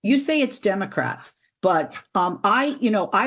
You say it's Democrats, but I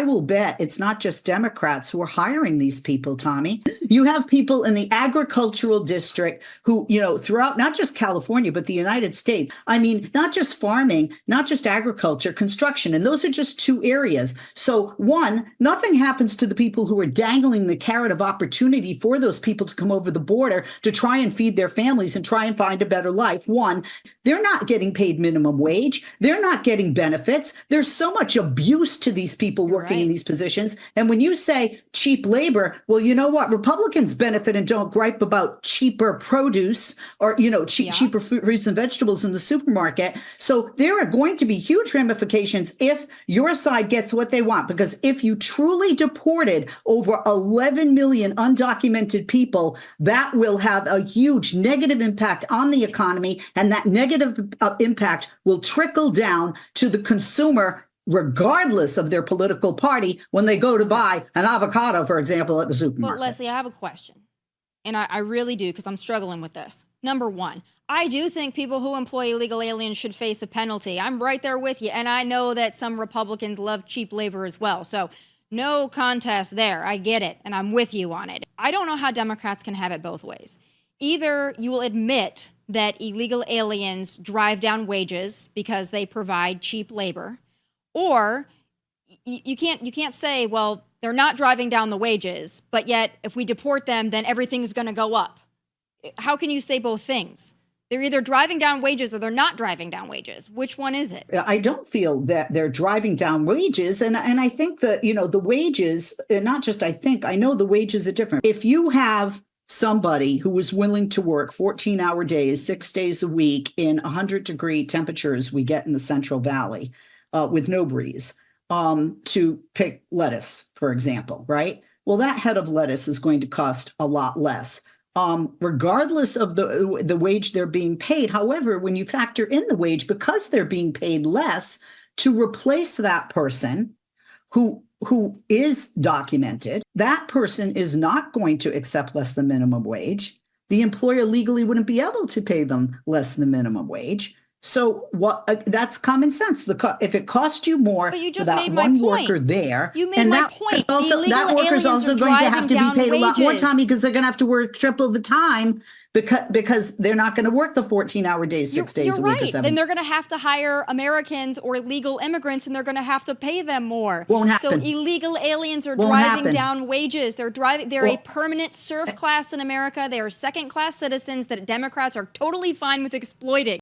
will bet it's not just Democrats who are hiring these people, Tommy. You have people in the agricultural district who, throughout not just California, but the United States. I mean, not just farming, not just agriculture, construction. And those are just two areas. So one, nothing happens to the people who are dangling the carrot of opportunity for those people to come over the border to try and feed their families and try and find a better life. One, they're not getting paid minimum wage. They're not getting benefits. There's so much abuse to these people working in these positions. And when you say cheap labor, well, you know what? Republicans benefit and don't gripe about cheaper produce or, cheaper fruits and vegetables in the supermarket. So there are going to be huge ramifications if your side gets what they want. Because if you truly deported over 11 million undocumented people, that will have a huge negative impact on the economy. And that negative impact will trickle down to the consumer, regardless of their political party, when they go to buy an avocado, for example, at the supermarket. But Leslie, I have a question. And I really do, because I'm struggling with this. Number one, I do think people who employ illegal aliens should face a penalty. I'm right there with you. And I know that some Republicans love cheap labor as well. So no contest there. I get it. And I'm with you on it. I don't know how Democrats can have it both ways. Either you will admit that illegal aliens drive down wages because they provide cheap labor, or you can't say, well, they're not driving down the wages, but yet if we deport them, then everything's going to go up. How can you say both things? They're either driving down wages or they're not driving down wages. Which one is it? I don't feel that they're driving down wages. And I think that, the wages, not just I know the wages are different. If you have somebody who is willing to work 14-hour days, 6 days a week in 100-degree temperatures we get in the Central Valley with no breeze, to pick lettuce, for example, right? Well, that head of lettuce is going to cost a lot less, regardless of the wage they're being paid. However, when you factor in the wage, because they're being paid less, to replace that person who is documented, that person is not going to accept less than minimum wage. The employer legally wouldn't be able to pay them less than minimum wage. So that's common sense. If it costs you more for that one worker there, you made my point. That worker's also going to have to be paid a lot more, Tommy, because they're going to have to work triple the time because they're not going to work the 14-hour days, 6 days a week or 7. Then they're going to have to hire Americans or legal immigrants, and they're going to have to pay them more. Won't happen. So illegal aliens are driving down wages. They're a permanent serf class in America. They are second-class citizens that Democrats are totally fine with exploiting.